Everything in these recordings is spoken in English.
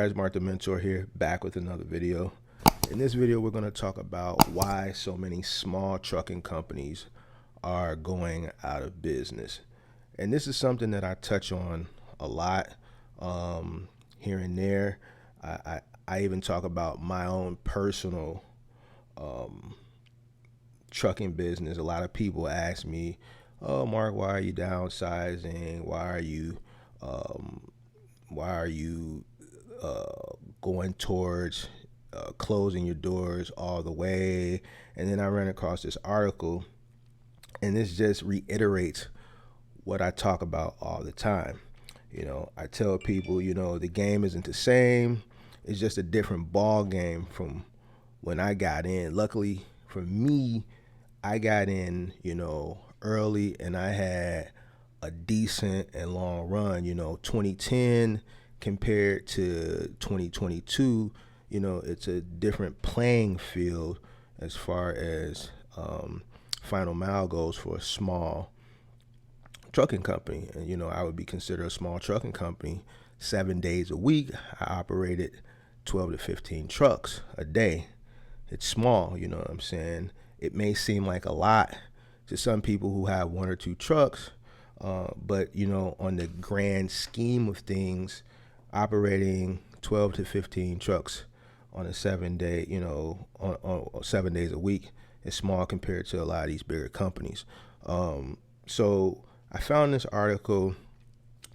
guys, Mark the Mentor here, back with another video. In this video, we're going to talk about why so many small trucking companies are going out of business. And this is something that I touch on a lot here and there. I even talk about my own personal trucking business. A lot of people ask me, "Oh, Mark, why are you downsizing? Why are you going towards closing your doors all the way?" And then I ran across this article, and this just reiterates what I talk about all the time. I tell people, the game isn't the same. It's just a different ball game from when I got in. Luckily for me, I got in, early, and I had a decent and long run. 2010 compared to 2022, it's a different playing field as far as final mile goes for a small trucking company. And I would be considered a small trucking company. 7 days a week, I operated 12 to 15 trucks a day. It's small, you know what I'm saying? It may seem like a lot to some people who have one or two trucks, but on the grand scheme of things, operating 12 to 15 trucks on a 7-day, on 7 days a week is small compared to a lot of these bigger companies. So I found this article.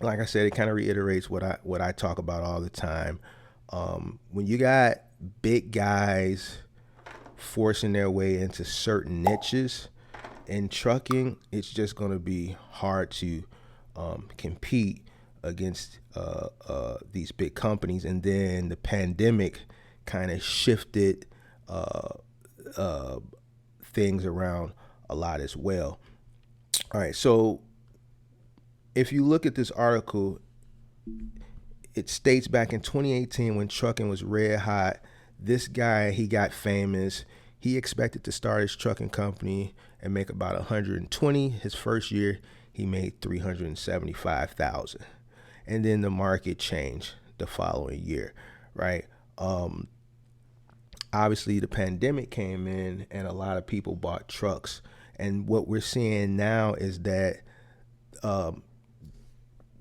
Like I said, it kind of reiterates what I talk about all the time. When you got big guys forcing their way into certain niches in trucking, it's just going to be hard to compete against these big companies. And then the pandemic kind of shifted things around a lot as well. All right, so if you look at this article, it states back in 2018 when trucking was red hot, this guy, he got famous. He expected to start his trucking company and make about 120. His first year, he made 375,000. And then the market changed the following year, right? Obviously, the pandemic came in and a lot of people bought trucks. And what we're seeing now is that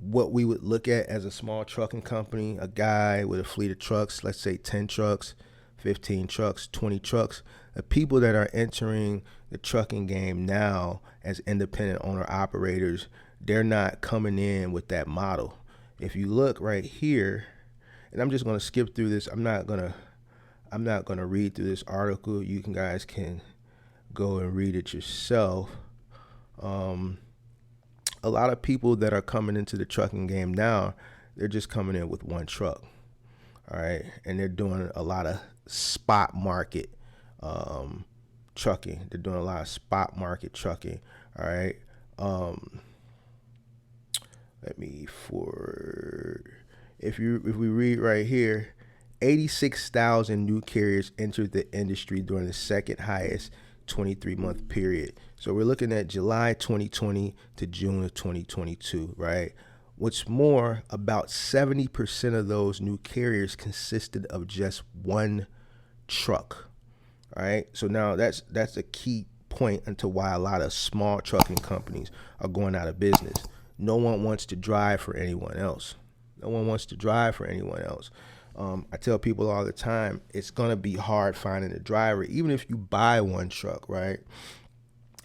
what we would look at as a small trucking company, a guy with a fleet of trucks, let's say 10 trucks, 15 trucks, 20 trucks, the people that are entering the trucking game now as independent owner operators, they're not coming in with that model. If you look right here, and I'm just going to skip through this. I'm not going to read through this article. You guys can go and read it yourself. A lot of people that are coming into the trucking game now, they're just coming in with one truck, all right? And they're doing a lot of spot market trucking. They're doing a lot of spot market trucking, all right? If we read right here, 86,000 new carriers entered the industry during the second highest 23-month period. So we're looking at July 2020 to June of 2022, right? What's more, about 70% of those new carriers consisted of just one truck, all right? So now that's a key point into why a lot of small trucking companies are going out of business. No one wants to drive for anyone else. I tell people all the time, it's going to be hard finding a driver, even if you buy one truck, right?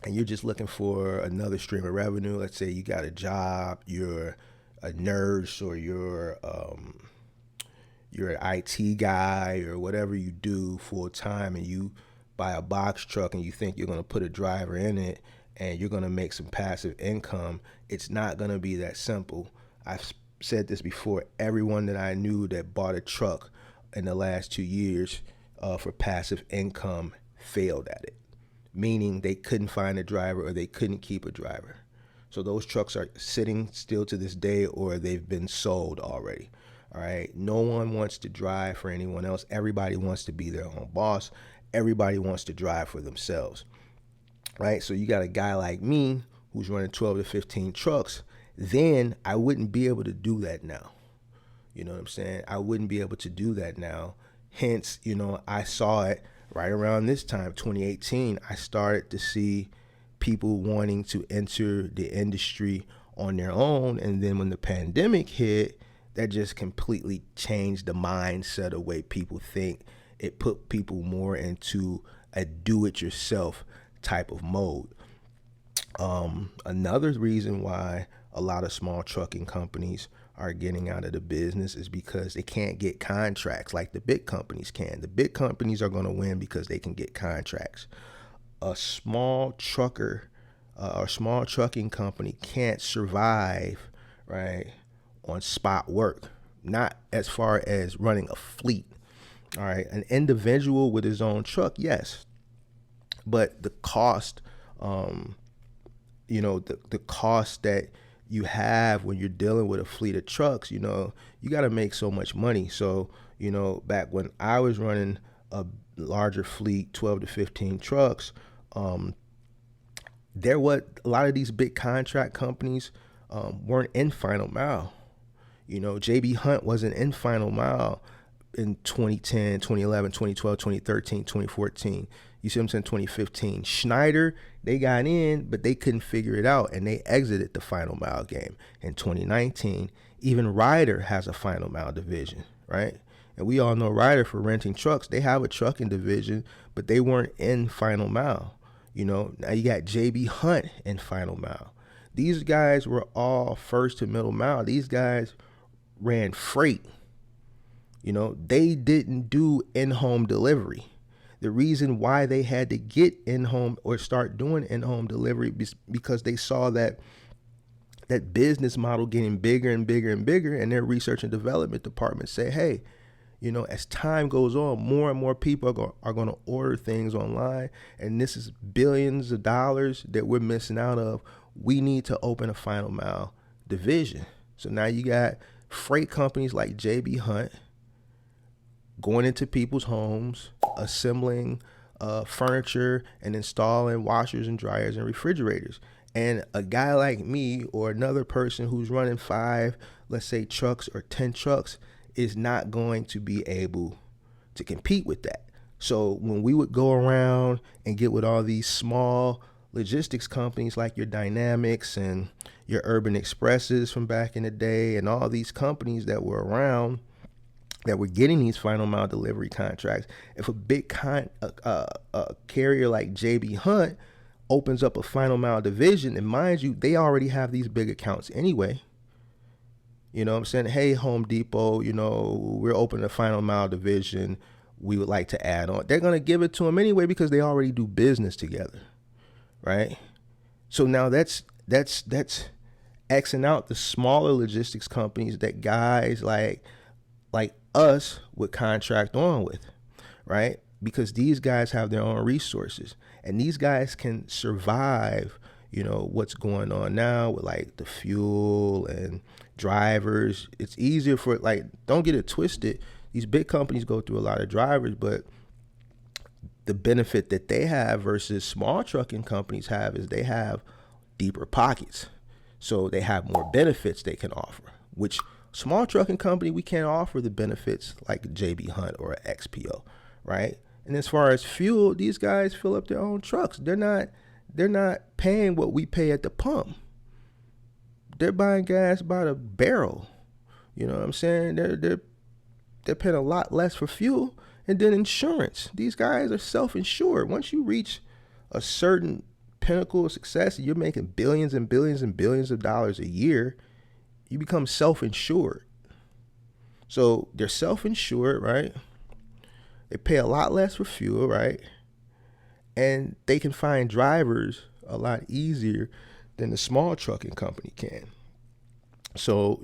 And you're just looking for another stream of revenue. Let's say you got a job, you're a nurse, or you're an IT guy, or whatever you do full time, and you buy a box truck and you think you're going to put a driver in it and you're going to make some passive income. It's not going to be that simple. I've said this before. Everyone that I knew that bought a truck in the last 2 years for passive income failed at it, meaning they couldn't find a driver or they couldn't keep a driver. So those trucks are sitting still to this day, or they've been sold already. All right. No one wants to drive for anyone else. Everybody wants to be their own boss. Everybody wants to drive for themselves. Right. So you got a guy like me who's running 12 to 15 trucks. Then I wouldn't be able to do that now. You know what I'm saying? I wouldn't be able to do that now. Hence, I saw it right around this time, 2018. I started to see people wanting to enter the industry on their own. And then when the pandemic hit, that just completely changed the mindset of the way people think. It put people more into a do-it-yourself type of mode. Another reason why a lot of small trucking companies are getting out of the business is because they can't get contracts like the big companies can. The big companies are going to win because they can get contracts. A small trucker or small trucking company can't survive, right, on spot work, not as far as running a fleet. All right, an individual with his own truck, yes, but the cost, the cost that you have when you're dealing with a fleet of trucks, you got to make so much money. So, back when I was running a larger fleet, 12 to 15 trucks, there was a lot of these big contract companies weren't in Final Mile. JB Hunt wasn't in Final Mile in 2010, 2011, 2012, 2013, 2014. You see what I'm saying? 2015. Schneider, they got in, but they couldn't figure it out, and they exited the Final Mile game. In 2019, even Ryder has a Final Mile division, right? And we all know Ryder for renting trucks. They have a trucking division, but they weren't in Final Mile. Now you got JB Hunt in Final Mile. These guys were all first to middle mile. These guys ran freight. They didn't do in-home delivery. The reason why they had to get in-home or start doing in-home delivery because they saw that business model getting bigger and bigger and bigger, and their research and development department say, hey, as time goes on, more and more people are going to order things online, and this is billions of dollars that we're missing out of. We need to open a Final Mile division. So now you got freight companies like JB Hunt going into people's homes, assembling furniture and installing washers and dryers and refrigerators. And a guy like me or another person who's running 5, let's say, trucks or 10 trucks is not going to be able to compete with that. So when we would go around and get with all these small logistics companies like your Dynamics and your Urban Expresses from back in the day, and all these companies that were around that were getting these Final Mile delivery contracts, if a big carrier like JB Hunt opens up a Final Mile division, and mind you, they already have these big accounts anyway. You know what I'm saying? Hey, Home Depot, we're opening a Final Mile division. We would like to add on. They're going to give it to them anyway because they already do business together, right? So now that's Xing out the smaller logistics companies that guys like us would contract on with, right? Because these guys have their own resources, and these guys can survive, what's going on now with like the fuel and drivers. It's easier for, don't get it twisted. These big companies go through a lot of drivers, but the benefit that they have versus small trucking companies have is they have deeper pockets. So they have more benefits they can offer, which small trucking company, we can't offer the benefits like JB Hunt or XPO, right? And as far as fuel, these guys fill up their own trucks. They're not paying what we pay at the pump. They're buying gas by the barrel. You know what I'm saying? They're paying a lot less for fuel. And then insurance. These guys are self-insured. Once you reach a certain pinnacle of success, you're making billions and billions and billions of dollars a year, you become self-insured. So they're self-insured, right? They pay a lot less for fuel, right? And they can find drivers a lot easier than the small trucking company can. So,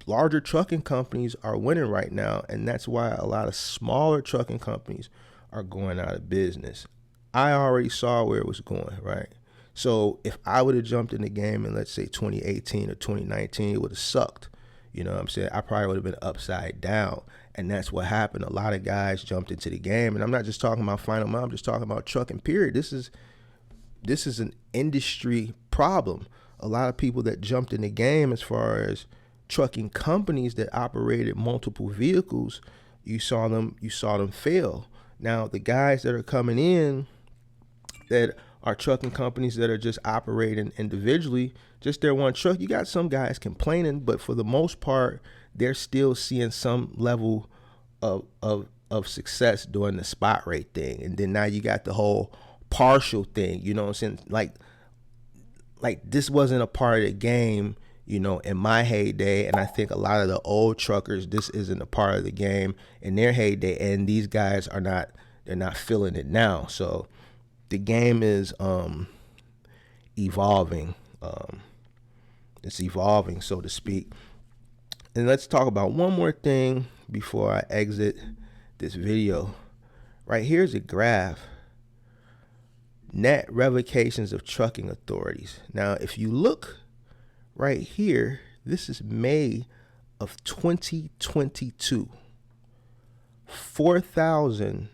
larger trucking companies are winning right now, and that's why a lot of smaller trucking companies are going out of business. I already saw where it was going, right? So if I would have jumped in the game in, let's say, 2018 or 2019, it would have sucked. You know what I'm saying? I probably would have been upside down. And that's what happened. A lot of guys jumped into the game. And I'm not just talking about Final Mile. I'm just talking about trucking, period. This is an industry problem. A lot of people that jumped in the game as far as trucking companies that operated multiple vehicles, you saw them fail. Now the guys that are coming in that are trucking companies that are just operating individually, just their one truck, you got some guys complaining, but for the most part, they're still seeing some level of success doing the spot rate thing. And then now you got the whole partial thing, you know what I'm saying? Like this wasn't a part of the game, you know, in my heyday. And I think a lot of the old truckers, this isn't a part of the game in their heyday. And these guys they're not feeling it now. So the game is evolving. It's evolving, so to speak. And let's talk about one more thing before I exit this video. Right here's a graph. Net revocations of trucking authorities. Now, if you look right here, this is May of 2022. 4,000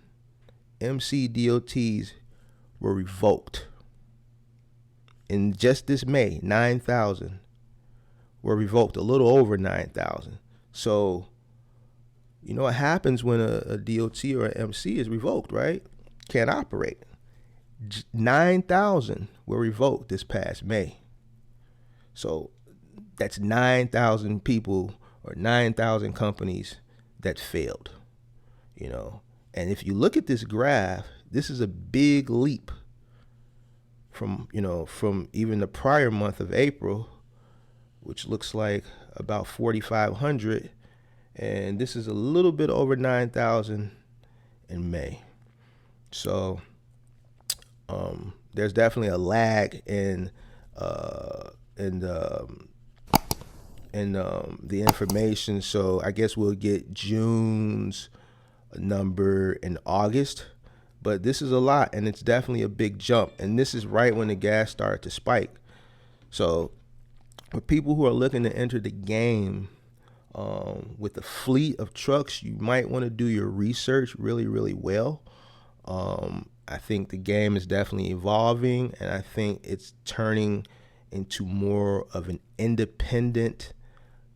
MCDOTs were revoked. In just this May, 9,000 were revoked, a little over 9,000. So, you know what happens when a DOT or an MC is revoked, right? Can't operate. 9,000 were revoked this past May. So that's 9,000 people or 9,000 companies that failed, you know. And if you look at this graph, this is a big leap from even the prior month of April, which looks like about 4,500. And this is a little bit over 9,000 in May. So there's definitely a lag in the information. So I guess we'll get June's number in August, but this is a lot, and it's definitely a big jump. And this is right when the gas started to spike. So for people who are looking to enter the game with a fleet of trucks, you might want to do your research really, really well. I think the game is definitely evolving, and I think it's turning into more of an independent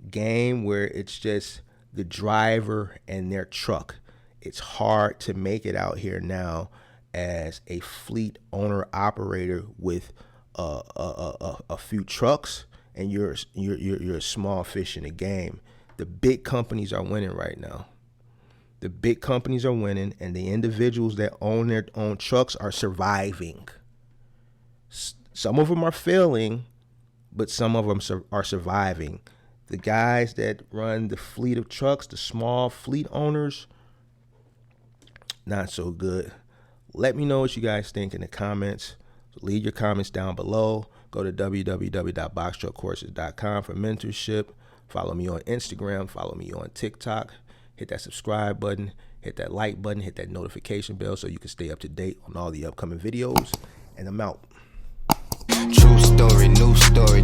game where it's just the driver and their truck. It's hard to make it out here now as a fleet owner operator with a few trucks, and you're a small fish in the game. The big companies are winning right now. The big companies are winning, and the individuals that own their own trucks are surviving. Some of them are failing, but some of them are surviving. The guys that run the fleet of trucks, the small fleet owners, not so good. Let me know what you guys think in the comments. Leave your comments down below. Go to www.boxtruckcourses.com for mentorship. Follow me on Instagram. Follow me on TikTok. Hit that subscribe button, hit that like button, hit that notification bell so you can stay up to date on all the upcoming videos. And I'm out. True story, new story.